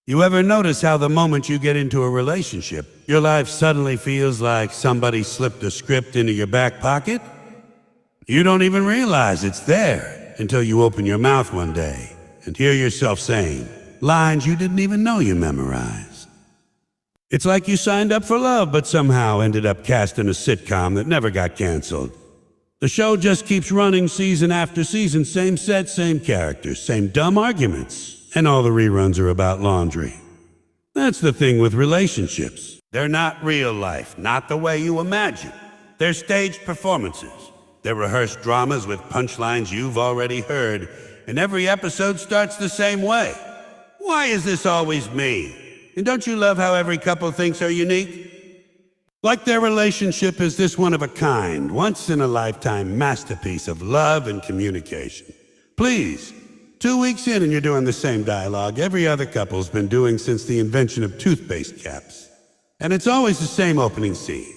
You ever notice how the moment you get into a relationship, your life suddenly feels like somebody slipped a script into your back pocket? You don't even realize it's there until you open your mouth one day and hear yourself saying lines you didn't even know you memorized. It's like you signed up for love but somehow ended up cast in a sitcom that never got canceled. The show just keeps running season after season, same set, same characters, same dumb arguments, and all the reruns are about laundry. That's the thing with relationships. They're not real life, not the way you imagine. They're staged performances. They're rehearsed dramas with punchlines you've already heard, and every episode starts the same way. Why is this always me? And don't you love how every couple thinks they're unique? Like their relationship is this one-of-a-kind, once-in-a-lifetime masterpiece of love and communication. Please, 2 weeks in and you're doing the same dialogue every other couple's been doing since the invention of toothpaste caps. And it's always the same opening scene.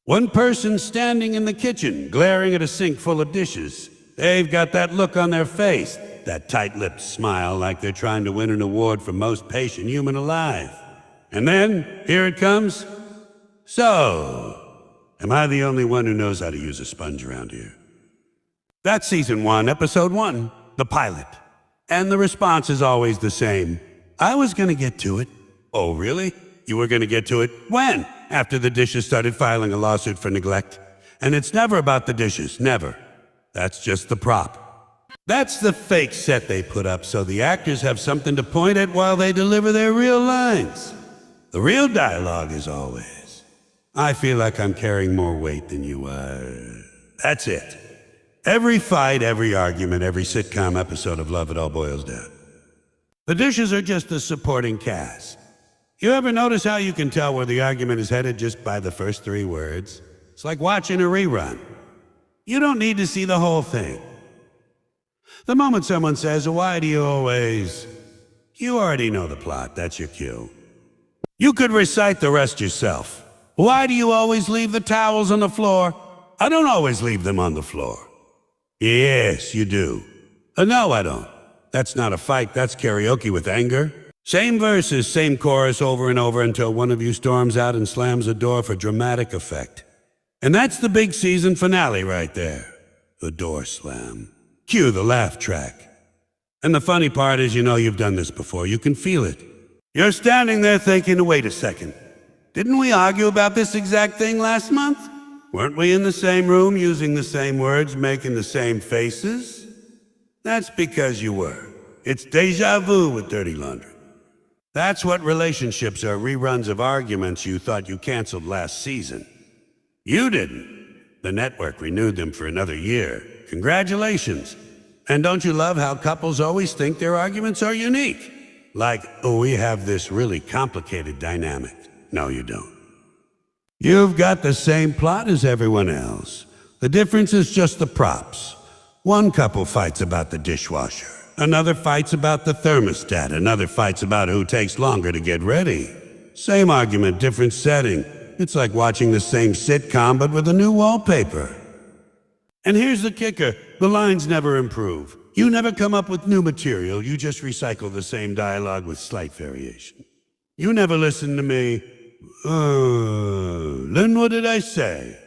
One person standing in the kitchen, glaring at a sink full of dishes. They've got that look on their face, that tight-lipped smile like they're trying to win an award for most patient human alive. And then, here it comes. So, am I the only one who knows how to use a sponge around here? That's season 1, episode 1, the pilot. And the response is always the same. I was gonna get to it. Oh, really? You were gonna get to it? When? After the dishes started filing a lawsuit for neglect. And it's never about the dishes, never. That's just the prop. That's the fake set they put up so the actors have something to point at while they deliver their real lines. The real dialogue is always, I feel like I'm carrying more weight than you are. That's it. Every fight, every argument, every sitcom episode of Love It All boils down. The dishes are just the supporting cast. You ever notice how you can tell where the argument is headed just by the first 3 words? It's like watching a rerun. You don't need to see the whole thing. The moment someone says, why do you always... You already know the plot, that's your cue. You could recite the rest yourself. Why do you always leave the towels on the floor? I don't always leave them on the floor. Yes, you do. No, I don't. That's not a fight, that's karaoke with anger. Same verses, same chorus over and over until one of you storms out and slams the door for dramatic effect. And that's the big season finale right there. The door slam. Cue the laugh track. And the funny part is you know you've done this before. You can feel it. You're standing there thinking, wait a second. Didn't we argue about this exact thing last month? Weren't we in the same room using the same words, making the same faces? That's because you were. It's déjà vu with dirty laundry. That's what relationships are, reruns of arguments you thought you canceled last season. You didn't. The network renewed them for another year. Congratulations. And don't you love how couples always think their arguments are unique? Like, oh, we have this really complicated dynamic. No, you don't. You've got the same plot as everyone else. The difference is just the props. One couple fights about the dishwasher. Another fights about the thermostat. Another fights about who takes longer to get ready. Same argument, different setting. It's like watching the same sitcom but with a new wallpaper. And here's the kicker. The lines never improve. You never come up with new material. You just recycle the same dialogue with slight variation. You never listen to me. Then what did I say?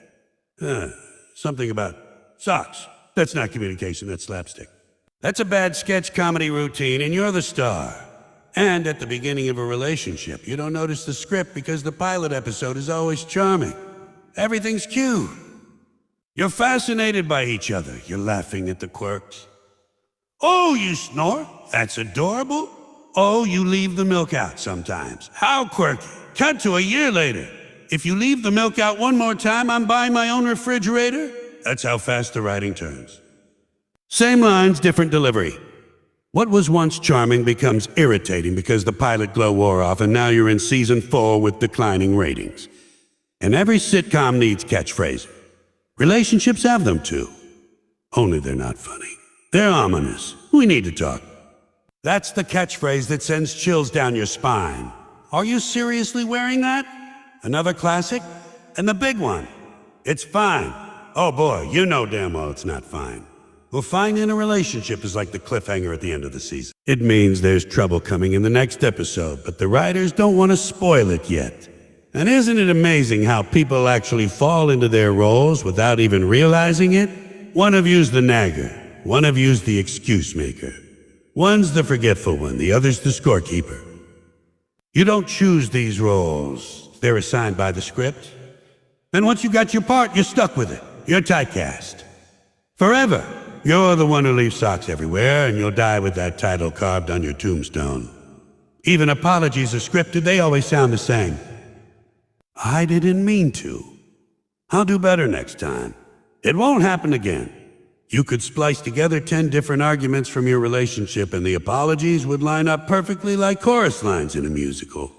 Something about socks. That's not communication, that's slapstick. That's a bad sketch comedy routine, and you're the star. And at the beginning of a relationship, you don't notice the script because the pilot episode is always charming. Everything's cute. You're fascinated by each other. You're laughing at the quirks. Oh, you snore? That's adorable. Oh, you leave the milk out sometimes. How quirky. Cut to a year later. If you leave the milk out one more time, I'm buying my own refrigerator. That's how fast the writing turns. Same lines, different delivery. What was once charming becomes irritating because the pilot glow wore off and now you're in season 4 with declining ratings. And every sitcom needs catchphrases. Relationships have them too. Only they're not funny. They're ominous. We need to talk. That's the catchphrase that sends chills down your spine. Are you seriously wearing that? Another classic? And the big one. It's fine. Oh boy, you know damn well it's not fine. Well, fine in a relationship is like the cliffhanger at the end of the season. It means there's trouble coming in the next episode, but the writers don't want to spoil it yet. And isn't it amazing how people actually fall into their roles without even realizing it? One of you's the nagger, one of you's the excuse maker. One's the forgetful one, the other's the scorekeeper. You don't choose these roles. They're assigned by the script. Then once you got your part, you're stuck with it. You're typecast. Forever. You're the one who leaves socks everywhere, and you'll die with that title carved on your tombstone. Even apologies are scripted, they always sound the same. I didn't mean to. I'll do better next time. It won't happen again. You could splice together 10 different arguments from your relationship, and the apologies would line up perfectly like chorus lines in a musical.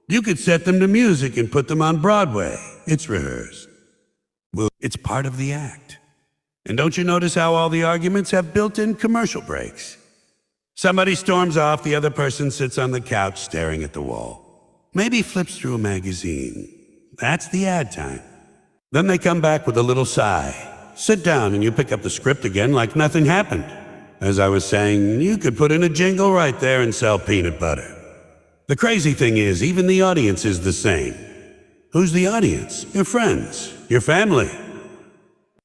You could set them to music and put them on Broadway. It's rehearsed. Well, it's part of the act. And don't you notice how all the arguments have built-in commercial breaks? Somebody storms off, the other person sits on the couch staring at the wall. Maybe flips through a magazine. That's the ad time. Then they come back with a little sigh. Sit down and you pick up the script again like nothing happened. As I was saying, you could put in a jingle right there and sell peanut butter. The crazy thing is, even the audience is the same. Who's the audience? Your friends, your family.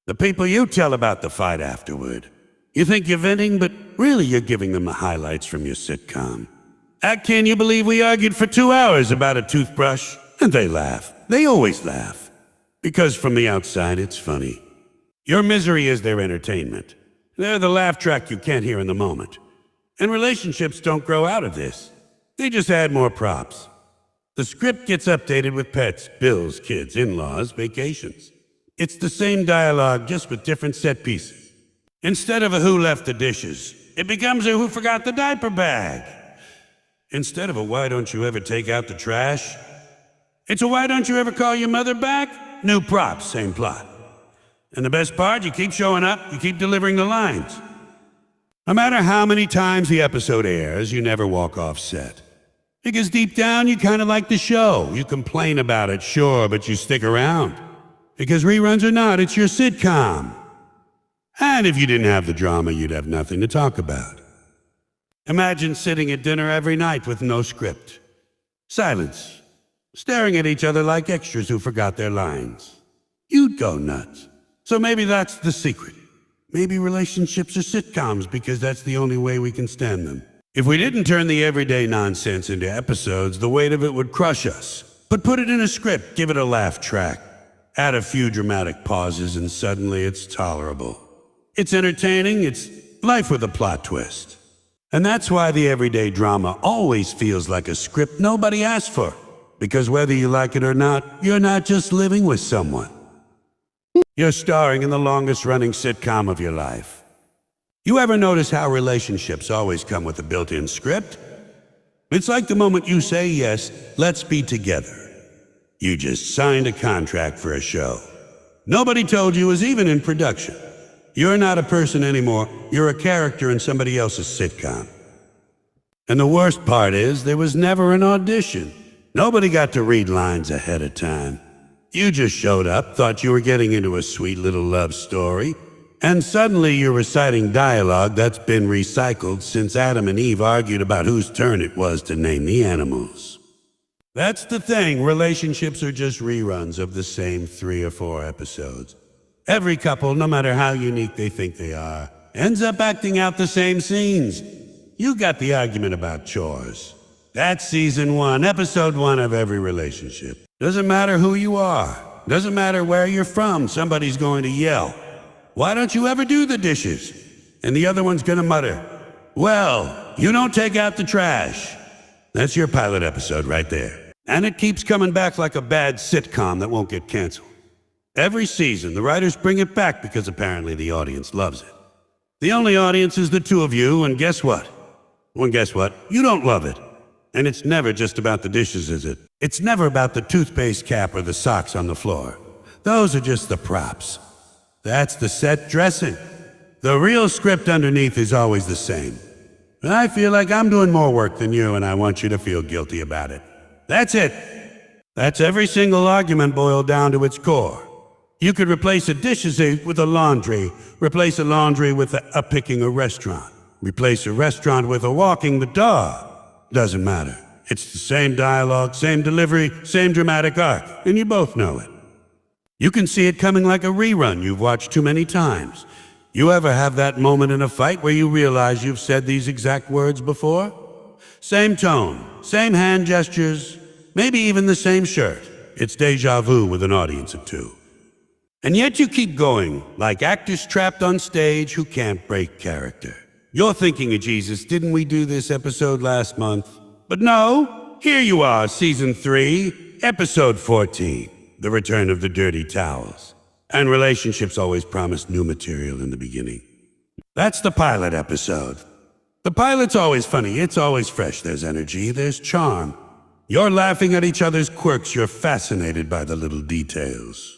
The people you tell about the fight afterward. You think you're venting, but really you're giving them the highlights from your sitcom. Can you believe we argued for 2 hours about a toothbrush? And they laugh. They always laugh. Because from the outside, it's funny. Your misery is their entertainment. They're the laugh track you can't hear in the moment. And relationships don't grow out of this. They just add more props. The script gets updated with pets, bills, kids, in-laws, vacations. It's the same dialogue, just with different set pieces. Instead of a who left the dishes, it becomes a who forgot the diaper bag. Instead of a why don't you ever take out the trash, it's a why don't you ever call your mother back? New props, same plot. And the best part, you keep showing up, you keep delivering the lines. No matter how many times the episode airs, you never walk off set. Because deep down, you kind of like the show. You complain about it, sure, but you stick around. Because reruns or not, it's your sitcom. And if you didn't have the drama, you'd have nothing to talk about. Imagine sitting at dinner every night with no script. Silence. Staring at each other like extras who forgot their lines. You'd go nuts. So maybe that's the secret. Maybe relationships are sitcoms because that's the only way we can stand them. If we didn't turn the everyday nonsense into episodes, the weight of it would crush us. But put it in a script, give it a laugh track. Add a few dramatic pauses and suddenly it's tolerable. It's entertaining, it's life with a plot twist. And that's why the everyday drama always feels like a script nobody asked for. Because whether you like it or not, you're not just living with someone. You're starring in the longest-running sitcom of your life. You ever notice how relationships always come with a built-in script? It's like the moment you say yes, let's be together. You just signed a contract for a show. Nobody told you it was even in production. You're not a person anymore, you're a character in somebody else's sitcom. And the worst part is, there was never an audition. Nobody got to read lines ahead of time. You just showed up, thought you were getting into a sweet little love story, and suddenly you're reciting dialogue that's been recycled since Adam and Eve argued about whose turn it was to name the animals. That's the thing, relationships are just reruns of the same 3 or 4 episodes. Every couple, no matter how unique they think they are, ends up acting out the same scenes. You got the argument about chores. That's season 1, episode 1 of every relationship. Doesn't matter who you are. Doesn't matter where you're from, somebody's going to yell, "Why don't you ever do the dishes?" And the other one's gonna mutter, "Well, you don't take out the trash." That's your pilot episode right there. And it keeps coming back like a bad sitcom that won't get canceled. Every season, the writers bring it back because apparently the audience loves it. The only audience is the two of you, and guess what? Well, guess what? You don't love it. And it's never just about the dishes, is it? It's never about the toothpaste cap or the socks on the floor. Those are just the props. That's the set dressing. The real script underneath is always the same. I feel like I'm doing more work than you, and I want you to feel guilty about it. That's it. That's every single argument boiled down to its core. You could replace a dishes with a laundry, replace a laundry with a picking a restaurant. Replace a restaurant with a walking the dog. Doesn't matter. It's the same dialogue, same delivery, same dramatic arc, and you both know it. You can see it coming like a rerun you've watched too many times. You ever have that moment in a fight where you realize you've said these exact words before? Same tone, same hand gestures, maybe even the same shirt. It's deja vu with an audience of two. And yet you keep going, like actors trapped on stage who can't break character. You're thinking of Jesus, didn't we do this episode last month? But no, here you are, Season 3, Episode 14, The Return of the Dirty Towels. And relationships always promise new material in the beginning. That's the pilot episode. The pilot's always funny, it's always fresh. There's energy, there's charm. You're laughing at each other's quirks, you're fascinated by the little details.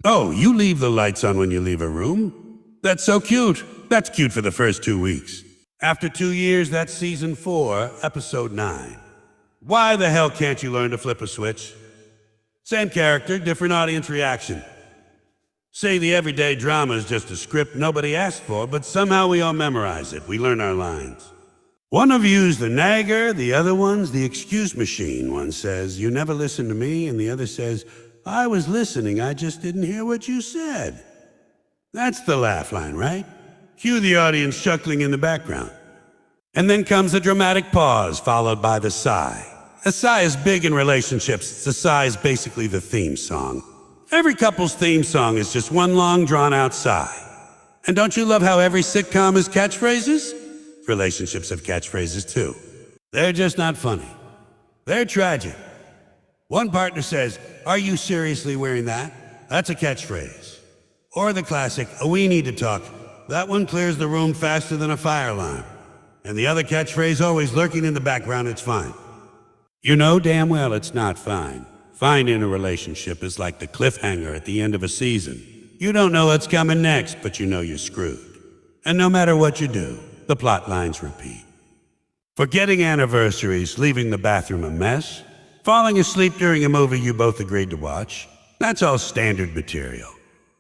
Oh, you leave the lights on when you leave a room? That's so cute. That's cute for the first 2 weeks. After 2 years, that's Season 4, Episode 9. Why the hell can't you learn to flip a switch? Same character, different audience reaction. Say the everyday drama is just a script nobody asked for, but somehow we all memorize it. We learn our lines. One of you's the nagger, the other one's the excuse machine. One says, "You never listen to me," and the other says, "I was listening, I just didn't hear what you said." That's the laugh line, right? Cue the audience chuckling in the background. And then comes a dramatic pause, followed by the sigh. A sigh is big in relationships. The sigh is basically the theme song. Every couple's theme song is just one long, drawn-out sigh. And don't you love how every sitcom has catchphrases? Relationships have catchphrases too. They're just not funny. They're tragic. One partner says, "Are you seriously wearing that?" That's a catchphrase. Or the classic, "We need to talk." That one clears the room faster than a fire alarm. And the other catchphrase always lurking in the background, "It's fine." You know damn well it's not fine. Fine in a relationship is like the cliffhanger at the end of a season. You don't know what's coming next, but you know you're screwed. And no matter what you do, the plot lines repeat. Forgetting anniversaries, leaving the bathroom a mess, falling asleep during a movie you both agreed to watch, that's all standard material.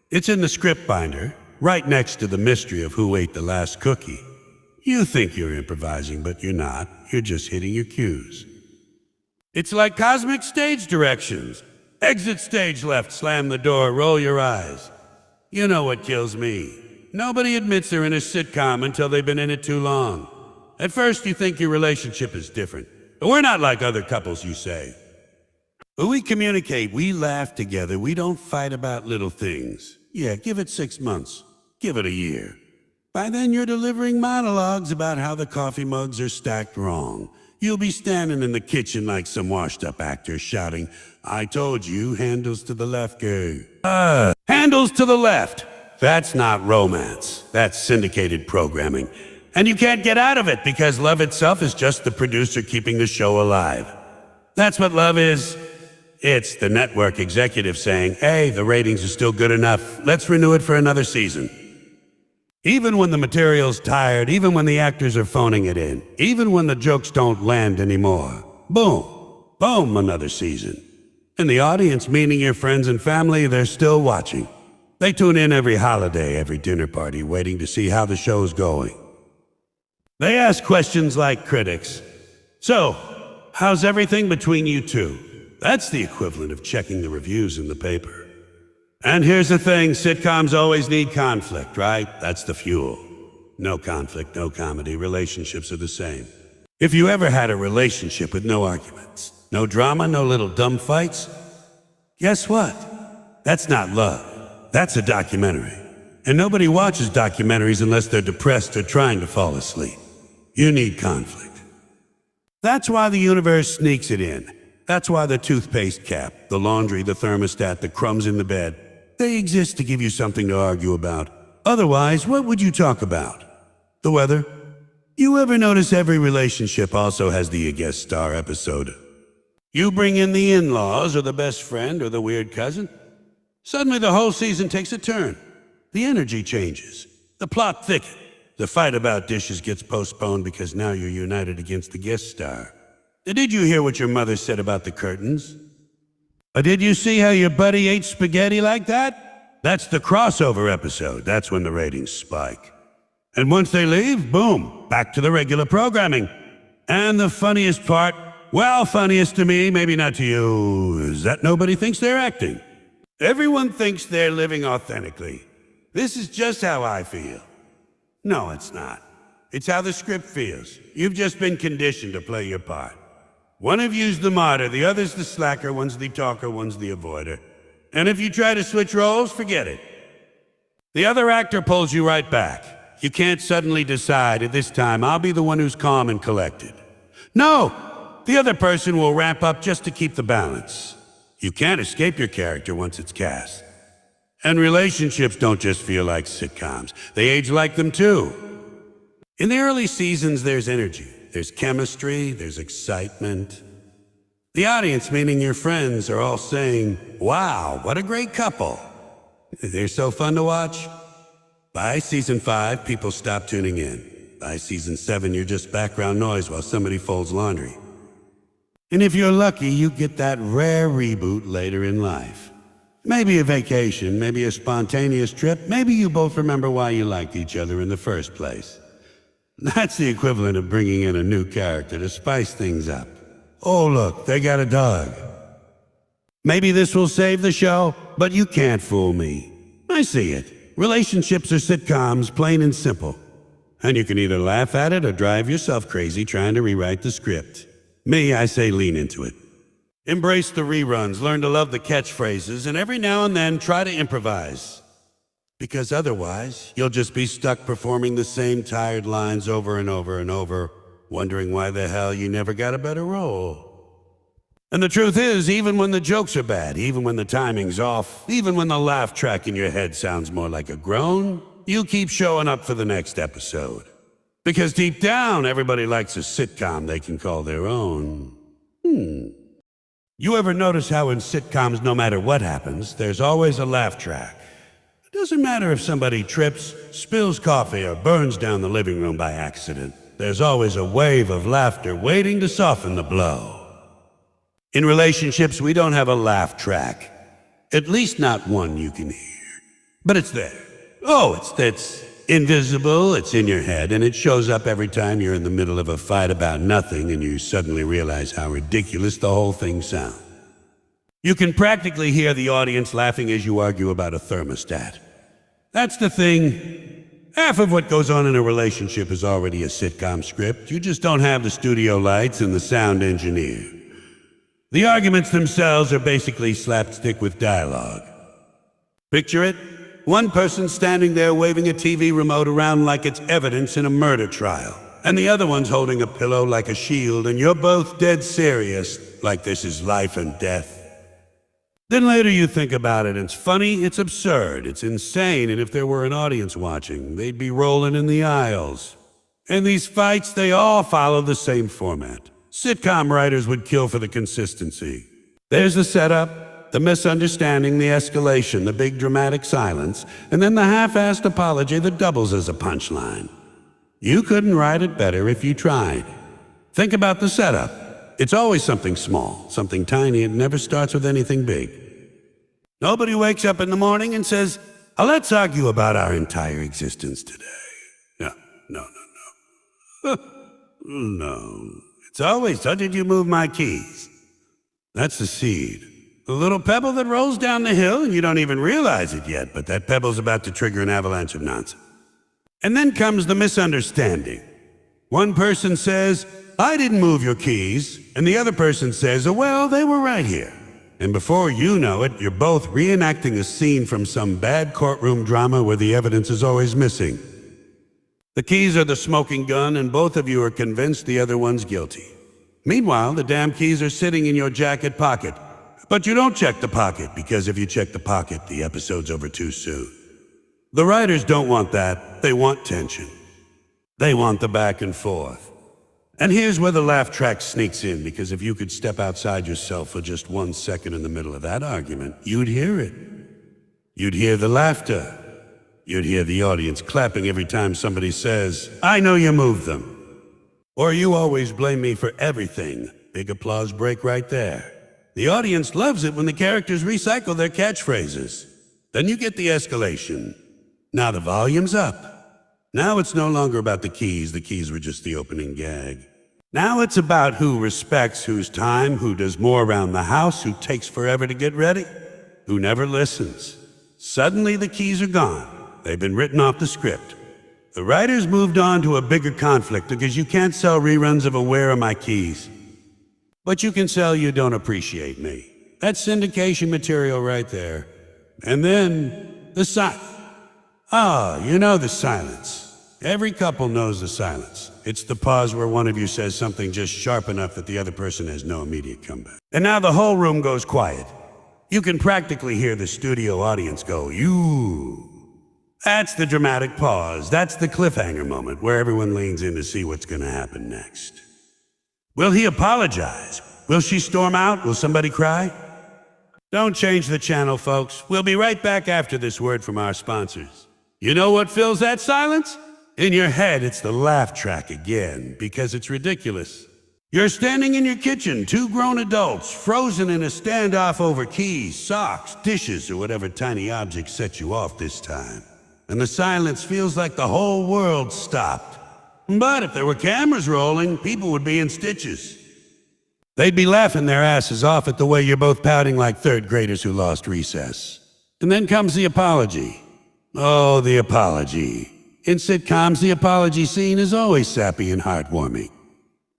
It's in the script binder, right next to the mystery of who ate the last cookie. You think you're improvising, but you're not. You're just hitting your cues. It's like cosmic stage directions. Exit stage left, slam the door, roll your eyes. You know what kills me? Nobody admits they're in a sitcom until they've been in it too long. At first you think your relationship is different. But we're not like other couples, you say. But we communicate, we laugh together, we don't fight about little things. Yeah, give it 6 months. Give it a year. By then you're delivering monologues about how the coffee mugs are stacked wrong. You'll be standing in the kitchen like some washed-up actor shouting, "I told you, handles to the left, go." Handles to the left. That's not romance. That's syndicated programming. And you can't get out of it because love itself is just the producer keeping the show alive. That's what love is. It's the network executive saying, "Hey, the ratings are still good enough. Let's renew it for another season." Even when the material's tired, even when the actors are phoning it in, even when the jokes don't land anymore, boom, boom, another season. And the audience, meaning your friends and family, they're still watching. They tune in every holiday, every dinner party, waiting to see how the show's going. They ask questions like critics. "So, how's everything between you two?" That's the equivalent of checking the reviews in the paper. And here's the thing, sitcoms always need conflict, right? That's the fuel. No conflict, no comedy, relationships are the same. If you ever had a relationship with no arguments, no drama, no little dumb fights, guess what? That's not love. That's a documentary. And nobody watches documentaries unless they're depressed or trying to fall asleep. You need conflict. That's why the universe sneaks it in. That's why the toothpaste cap, the laundry, the thermostat, the crumbs in the bed, they exist to give you something to argue about. Otherwise, what would you talk about? The weather? You ever notice every relationship also has the guest star episode? You bring in the in-laws or the best friend or the weird cousin. Suddenly the whole season takes a turn. The energy changes. The plot thickens. The fight about dishes gets postponed because now you're united against the guest star. Did you hear what your mother said about the curtains? Or did you see how your buddy ate spaghetti like that? That's the crossover episode. That's when the ratings spike. And once they leave, boom, back to the regular programming. And the funniest part, well, funniest to me, maybe not to you, is that nobody thinks they're acting. Everyone thinks they're living authentically. This is just how I feel. No, it's not. It's how the script feels. You've just been conditioned to play your part. One of you's the martyr, the other's the slacker, one's the talker, one's the avoider. And if you try to switch roles, forget it. The other actor pulls you right back. You can't suddenly decide, at this time, I'll be the one who's calm and collected. No, the other person will ramp up just to keep the balance. You can't escape your character once it's cast. And relationships don't just feel like sitcoms. They age like them too. In the early seasons, there's energy. There's chemistry, there's excitement. The audience, meaning your friends, are all saying, wow, what a great couple. They're so fun to watch. By season 5, people stop tuning in. By season 7, you're just background noise while somebody folds laundry. And if you're lucky, you get that rare reboot later in life. Maybe a vacation, maybe a spontaneous trip, maybe you both remember why you liked each other in the first place. That's the equivalent of bringing in a new character to spice things up. Oh, look, they got a dog. Maybe this will save the show, but you can't fool me. I see it. Relationships are sitcoms, plain and simple. And you can either laugh at it or drive yourself crazy trying to rewrite the script. Me, I say lean into it. Embrace the reruns, learn to love the catchphrases, and every now and then try to improvise. Because otherwise, you'll just be stuck performing the same tired lines over and over and over, wondering why the hell you never got a better role. And the truth is, even when the jokes are bad, even when the timing's off, even when the laugh track in your head sounds more like a groan, you keep showing up for the next episode. Because deep down, everybody likes a sitcom they can call their own. You ever notice how in sitcoms, no matter what happens, there's always a laugh track? It doesn't matter if somebody trips, spills coffee, or burns down the living room by accident. There's always a wave of laughter waiting to soften the blow. In relationships, we don't have a laugh track. At least not one you can hear. But it's there. Oh, it's invisible, it's in your head, and it shows up every time you're in the middle of a fight about nothing and you suddenly realize how ridiculous the whole thing sounds. You can practically hear the audience laughing as you argue about a thermostat. That's the thing. Half of what goes on in a relationship is already a sitcom script. You just don't have the studio lights and the sound engineer. The arguments themselves are basically slapstick with dialogue. Picture it. One person standing there waving a TV remote around like it's evidence in a murder trial, and the other one's holding a pillow like a shield, and you're both dead serious, like this is life and death. Then later you think about it, it's funny, it's absurd, it's insane, and if there were an audience watching, they'd be rolling in the aisles. And these fights, they all follow the same format. Sitcom writers would kill for the consistency. There's the setup, the misunderstanding, the escalation, the big dramatic silence, and then the half-assed apology that doubles as a punchline. You couldn't write it better if you tried. Think about the setup. It's always something small, something tiny. It never starts with anything big. Nobody wakes up in the morning and says, let's argue about our entire existence today. No. No. It's always, how did you move my keys? That's the seed. The little pebble that rolls down the hill and you don't even realize it yet, but that pebble's about to trigger an avalanche of nonsense. And then comes the misunderstanding. One person says, I didn't move your keys, and the other person says, well, they were right here. And before you know it, you're both reenacting a scene from some bad courtroom drama where the evidence is always missing. The keys are the smoking gun, and both of you are convinced the other one's guilty. Meanwhile, the damn keys are sitting in your jacket pocket. But you don't check the pocket, because if you check the pocket, the episode's over too soon. The writers don't want that. They want tension. They want the back and forth. And here's where the laugh track sneaks in, because if you could step outside yourself for just 1 second in the middle of that argument, you'd hear it. You'd hear the laughter. You'd hear the audience clapping every time somebody says, I know you moved them. Or you always blame me for everything. Big applause break right there. The audience loves it when the characters recycle their catchphrases. Then you get the escalation. Now the volume's up. Now it's no longer about the keys were just the opening gag. Now it's about who respects whose time, who does more around the house, who takes forever to get ready, who never listens. Suddenly the keys are gone. They've been written off the script. The writers moved on to a bigger conflict because you can't sell reruns of a Where Are My Keys? But you can sell You Don't Appreciate Me. That's syndication material right there. And then the silence. You know the silence. Every couple knows the silence. It's the pause where one of you says something just sharp enough that the other person has no immediate comeback. And now the whole room goes quiet. You can practically hear the studio audience go, "You." That's the dramatic pause. That's the cliffhanger moment where everyone leans in to see what's going to happen next. Will he apologize? Will she storm out? Will somebody cry? Don't change the channel, folks. We'll be right back after this word from our sponsors. You know what fills that silence? In your head, it's the laugh track again, because it's ridiculous. You're standing in your kitchen, two grown adults, frozen in a standoff over keys, socks, dishes, or whatever tiny object set you off this time. And the silence feels like the whole world stopped. But if there were cameras rolling, people would be in stitches. They'd be laughing their asses off at the way you're both pouting like third graders who lost recess. And then comes the apology. Oh, the apology. In sitcoms, the apology scene is always sappy and heartwarming.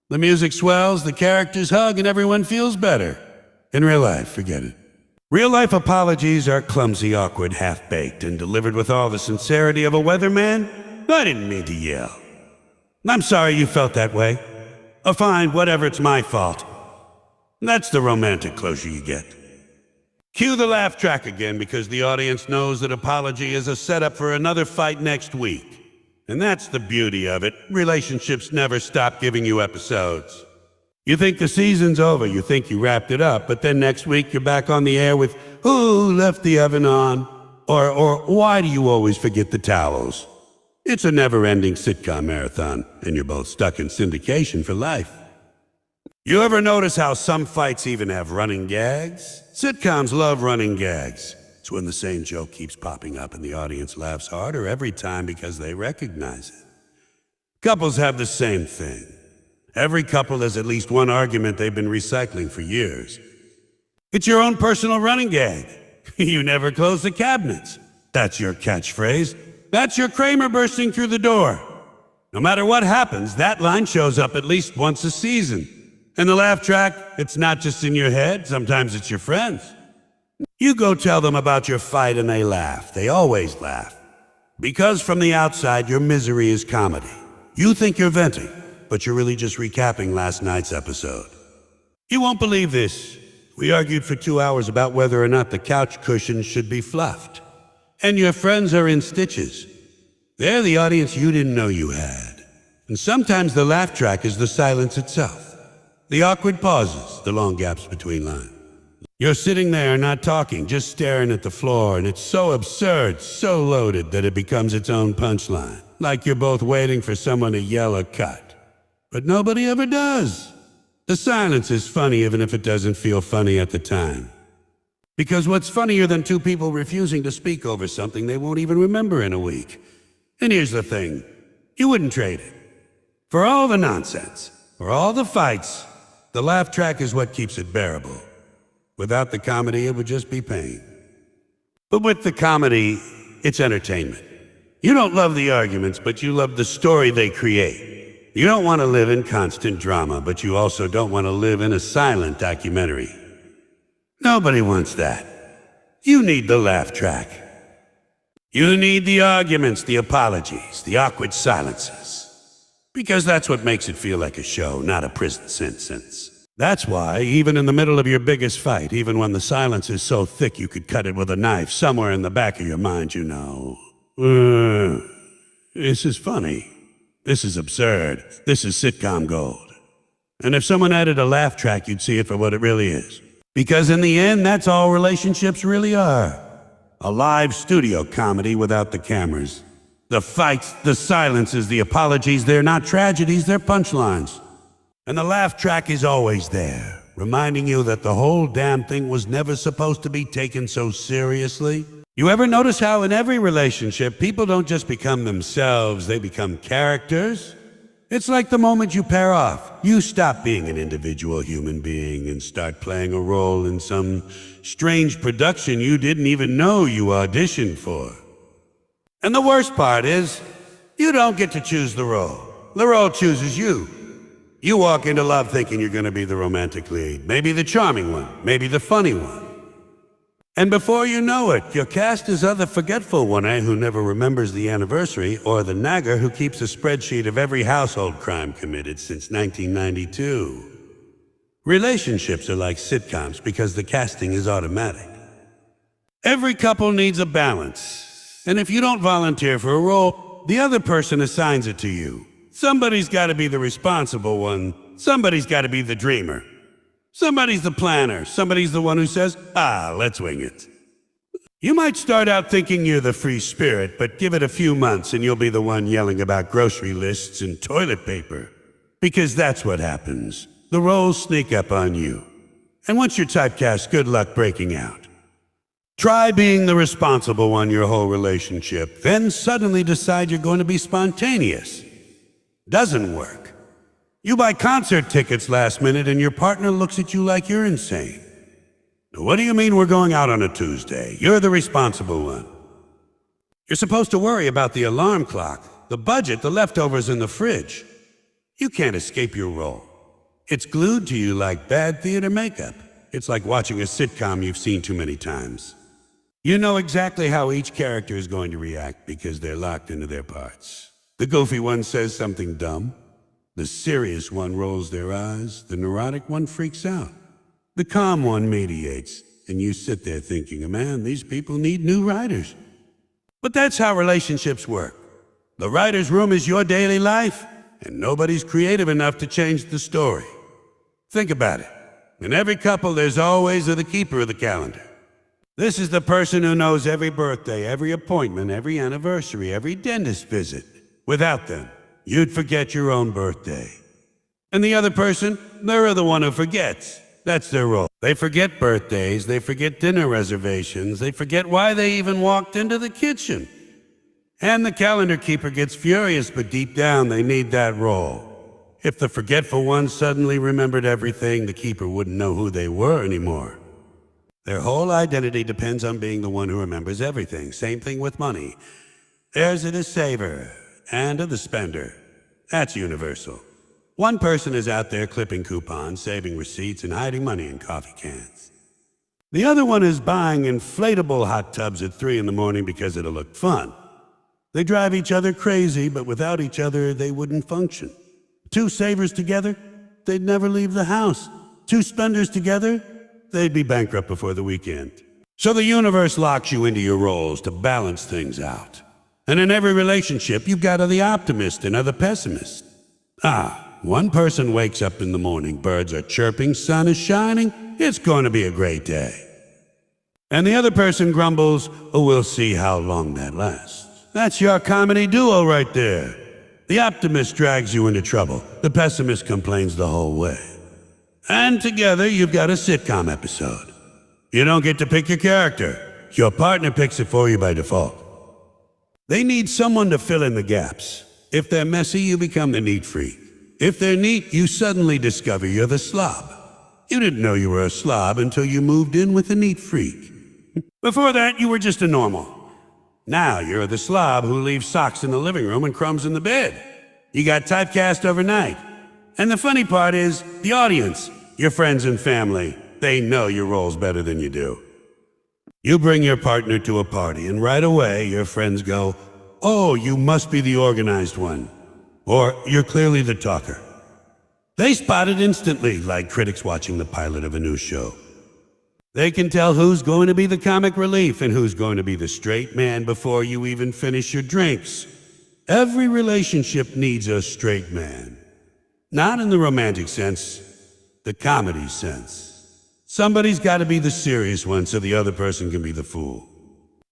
The music swells, the characters hug, and everyone feels better. In real life, forget it. Real-life apologies are clumsy, awkward, half-baked, and delivered with all the sincerity of a weatherman. I didn't mean to yell. I'm sorry you felt that way. Oh, fine, whatever, it's my fault. That's the romantic closure you get. Cue the laugh track again because the audience knows that apology is a setup for another fight next week. And that's the beauty of it. Relationships never stop giving you episodes. You think the season's over, you think you wrapped it up, but then next week you're back on the air with, "Who left the oven on?" Or "Why do you always forget the towels?" It's a never-ending sitcom marathon, and you're both stuck in syndication for life. You ever notice how some fights even have running gags? Sitcoms love running gags. It's when the same joke keeps popping up and the audience laughs harder every time because they recognize it. Couples have the same thing. Every couple has at least one argument they've been recycling for years. It's your own personal running gag. You never close the cabinets. That's your catchphrase. That's your Kramer bursting through the door. No matter what happens, that line shows up at least once a season. And the laugh track, it's not just in your head, sometimes it's your friends. You go tell them about your fight and they laugh. They always laugh. Because from the outside, your misery is comedy. You think you're venting, but you're really just recapping last night's episode. You won't believe this. We argued for 2 hours about whether or not the couch cushions should be fluffed. And your friends are in stitches. They're the audience you didn't know you had. And sometimes the laugh track is the silence itself. The awkward pauses, the long gaps between lines. You're sitting there not talking, just staring at the floor, and it's so absurd, so loaded that it becomes its own punchline. Like you're both waiting for someone to yell a cut. But nobody ever does. The silence is funny even if it doesn't feel funny at the time. Because what's funnier than two people refusing to speak over something they won't even remember in a week? And here's the thing, you wouldn't trade it. For all the nonsense, for all the fights, the laugh track is what keeps it bearable. Without the comedy, it would just be pain. But with the comedy, it's entertainment. You don't love the arguments, but you love the story they create. You don't want to live in constant drama, but you also don't want to live in a silent documentary. Nobody wants that. You need the laugh track. You need the arguments, the apologies, the awkward silences. Because that's what makes it feel like a show, not a prison sentence. That's why, even in the middle of your biggest fight, even when the silence is so thick you could cut it with a knife, somewhere in the back of your mind you know, this is funny. This is absurd. This is sitcom gold. And if someone added a laugh track, you'd see it for what it really is. Because in the end, that's all relationships really are. A live studio comedy without the cameras. The fights, the silences, the apologies, they're not tragedies, they're punchlines. And the laugh track is always there, reminding you that the whole damn thing was never supposed to be taken so seriously. You ever notice how in every relationship, people don't just become themselves, they become characters? It's like the moment you pair off, you stop being an individual human being and start playing a role in some strange production you didn't even know you auditioned for. And the worst part is, you don't get to choose the role. The role chooses you. You walk into love thinking you're going to be the romantic lead, maybe the charming one, maybe the funny one. And before you know it, you're cast as the forgetful one, who never remembers the anniversary, or the nagger who keeps a spreadsheet of every household crime committed since 1992. Relationships are like sitcoms because the casting is automatic. Every couple needs a balance, and if you don't volunteer for a role, the other person assigns it to you. Somebody's got to be the responsible one. Somebody's got to be the dreamer. Somebody's the planner. Somebody's the one who says, let's wing it. You might start out thinking you're the free spirit, but give it a few months and you'll be the one yelling about grocery lists and toilet paper. Because that's what happens. The roles sneak up on you. And once you're typecast, good luck breaking out. Try being the responsible one your whole relationship, then suddenly decide you're going to be spontaneous. Doesn't work. You buy concert tickets last minute and your partner looks at you like you're insane. What do you mean we're going out on a Tuesday? You're the responsible one. You're supposed to worry about the alarm clock, the budget, the leftovers in the fridge. You can't escape your role. It's glued to you like bad theater makeup. It's like watching a sitcom you've seen too many times. You know exactly how each character is going to react because they're locked into their parts. The goofy one says something dumb. The serious one rolls their eyes, the neurotic one freaks out. The calm one mediates, and you sit there thinking, man, these people need new writers. But that's how relationships work. The writer's room is your daily life, and nobody's creative enough to change the story. Think about it. In every couple, there's always the keeper of the calendar. This is the person who knows every birthday, every appointment, every anniversary, every dentist visit. Without them, you'd forget your own birthday. And the other person, they're the one who forgets. That's their role. They forget birthdays, they forget dinner reservations, they forget why they even walked into the kitchen. And the calendar keeper gets furious, but deep down they need that role. If the forgetful one suddenly remembered everything, the keeper wouldn't know who they were anymore. Their whole identity depends on being the one who remembers everything. Same thing with money. There's the saver and the spender. That's universal. One person is out there clipping coupons, saving receipts, and hiding money in coffee cans. The other one is buying inflatable hot tubs at 3 a.m. because it'll look fun. They drive each other crazy, but without each other, they wouldn't function. 2 savers together, they'd never leave the house. 2 spenders together, they'd be bankrupt before the weekend. So the universe locks you into your roles to balance things out. And in every relationship, you've got the optimist and the pessimist. One person wakes up in the morning, birds are chirping, sun is shining, it's going to be a great day. And the other person grumbles, we'll see how long that lasts. That's your comedy duo right there. The optimist drags you into trouble, the pessimist complains the whole way. And together you've got a sitcom episode. You don't get to pick your character. Your partner picks it for you by default. They need someone to fill in the gaps. If they're messy, you become the neat freak. If they're neat, you suddenly discover you're the slob. You didn't know you were a slob until you moved in with a neat freak. Before that, you were just a normal. Now you're the slob who leaves socks in the living room and crumbs in the bed. You got typecast overnight. And the funny part is, the audience, your friends and family, they know your roles better than you do. You bring your partner to a party, and right away your friends go, oh, you must be the organized one. Or, you're clearly the talker. They spot it instantly, like critics watching the pilot of a new show. They can tell who's going to be the comic relief and who's going to be the straight man before you even finish your drinks. Every relationship needs a straight man. Not in the romantic sense, the comedy sense. Somebody's got to be the serious one so the other person can be the fool.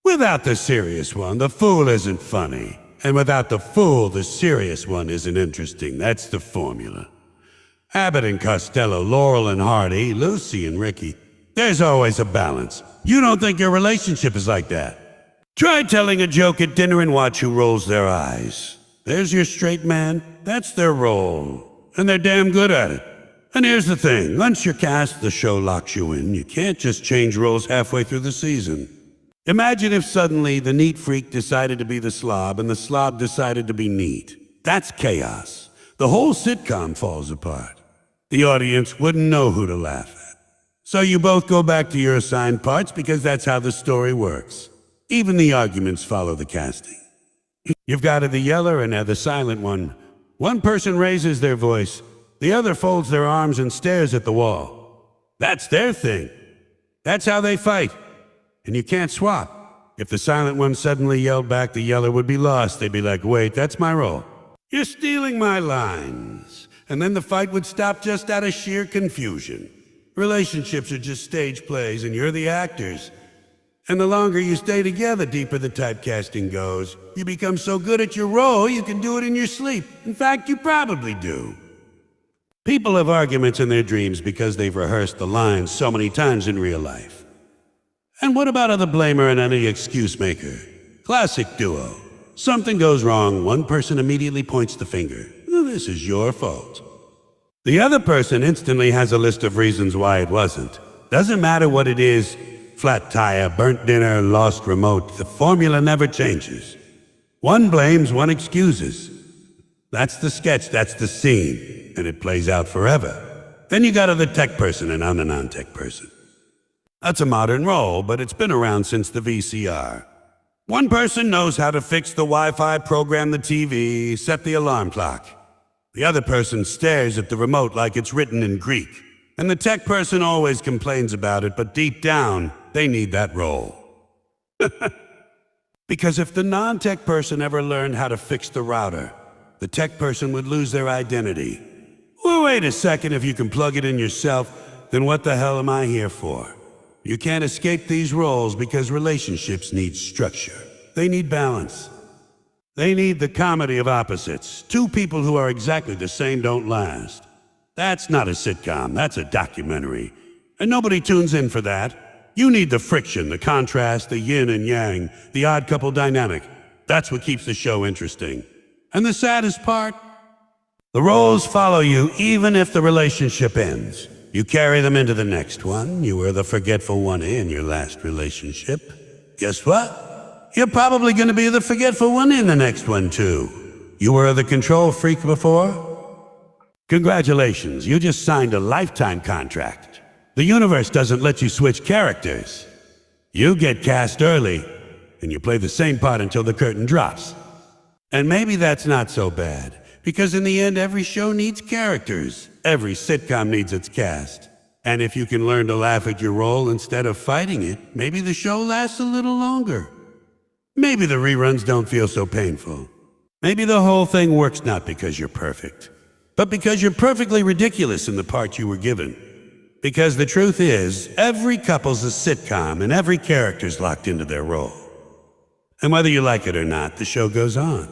Without the serious one, the fool isn't funny. And without the fool, the serious one isn't interesting. That's the formula. Abbott and Costello, Laurel and Hardy, Lucy and Ricky. There's always a balance. You don't think your relationship is like that. Try telling a joke at dinner and watch who rolls their eyes. There's your straight man. That's their role. And they're damn good at it. And here's the thing. Once you're cast, the show locks you in. You can't just change roles halfway through the season. Imagine if suddenly the neat freak decided to be the slob and the slob decided to be neat. That's chaos. The whole sitcom falls apart. The audience wouldn't know who to laugh at. So you both go back to your assigned parts because that's how the story works. Even the arguments follow the casting. You've got the yeller and the silent one. One person raises their voice, the other folds their arms and stares at the wall. That's their thing. That's how they fight. And you can't swap. If the silent one suddenly yelled back, the yeller would be lost. They'd be like, wait, that's my role. You're stealing my lines. And then the fight would stop just out of sheer confusion. Relationships are just stage plays and you're the actors. And the longer you stay together, deeper the typecasting goes. You become so good at your role, you can do it in your sleep. In fact, you probably do. People have arguments in their dreams because they've rehearsed the lines so many times in real life. And what about the blamer and any excuse maker? Classic duo. Something goes wrong, one person immediately points the finger. This is your fault. The other person instantly has a list of reasons why it wasn't. Doesn't matter what it is. Flat tire, burnt dinner, lost remote. The formula never changes. One blames, one excuses. That's the sketch, that's the scene, and it plays out forever. Then you got the tech person and I'm the non-tech person. That's a modern role, but it's been around since the VCR. One person knows how to fix the Wi-Fi, program the TV, set the alarm clock. The other person stares at the remote like it's written in Greek. And the tech person always complains about it, but deep down, they need that role. Because if the non-tech person ever learned how to fix the router, the tech person would lose their identity. Well, wait a second, if you can plug it in yourself, then what the hell am I here for? You can't escape these roles because relationships need structure. They need balance. They need the comedy of opposites. Two people who are exactly the same don't last. That's not a sitcom, that's a documentary. And nobody tunes in for that. You need the friction, the contrast, the yin and yang, the odd couple dynamic. That's what keeps the show interesting. And the saddest part? The roles follow you even if the relationship ends. You carry them into the next one. You were the forgetful one in your last relationship. Guess what? You're probably going to be the forgetful one in the next one too. You were the control freak before? Congratulations, you just signed a lifetime contract. The universe doesn't let you switch characters. You get cast early, and you play the same part until the curtain drops. And maybe that's not so bad, because in the end, every show needs characters. Every sitcom needs its cast. And if you can learn to laugh at your role instead of fighting it, maybe the show lasts a little longer. Maybe the reruns don't feel so painful. Maybe the whole thing works not because you're perfect, but because you're perfectly ridiculous in the part you were given. Because the truth is, every couple's a sitcom and every character's locked into their role. And whether you like it or not, the show goes on.